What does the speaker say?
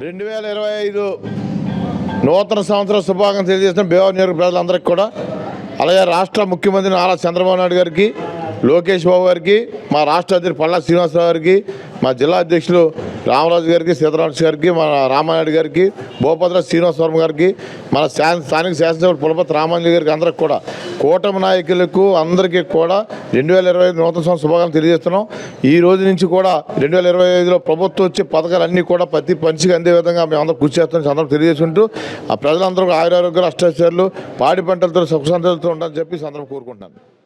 2025 నూతన సంవత్సర శుభాకాంక్షలు తెలియజేస్తున్న భీమవరం నియోజకవర్గ ప్రజలందరికీ కూడా, అలాగే రాష్ట్ర ముఖ్యమంత్రి నారా చంద్రబాబు నాయుడు గారికి, లోకేష్ బాబు గారికి, మా రాష్ట్ర అధ్యక్షుడు పల్లా శ్రీనివాసరావు గారికి, మా జిల్లా అధ్యక్షులు రామరాజు గారికి, సీతారామకృష్ణ గారికి, మన రామానాయుడు గారికి, భూపద్ర శ్రీనివాసవర్మ గారికి, మన స్థానిక శాసనసభ్యులు పులపతి రామాంజలి గారికి, అందరికి కూడా కూటమి నాయకులకు అందరికీ కూడా 2025 నూతన సంవత్సర శుభాకాంక్షలు తెలియజేస్తున్నాం. ఈ రోజు నుంచి కూడా 2025లో ప్రభుత్వం వచ్చే పథకాలన్నీ కూడా ప్రతి పంచికి అందే విధంగా మేము అందరూ కృషి చేస్తామని అందరూ తెలియజేసుకుంటూ, ఆ ప్రజలందరూ ఆయురారోగ్యాలు, అష్టైశ్వర్యాలు, పాడి పంటలతో సుఖ సంతోషాలతో ఉండాలని చెప్పి అందరం కోరుకుంటున్నాను.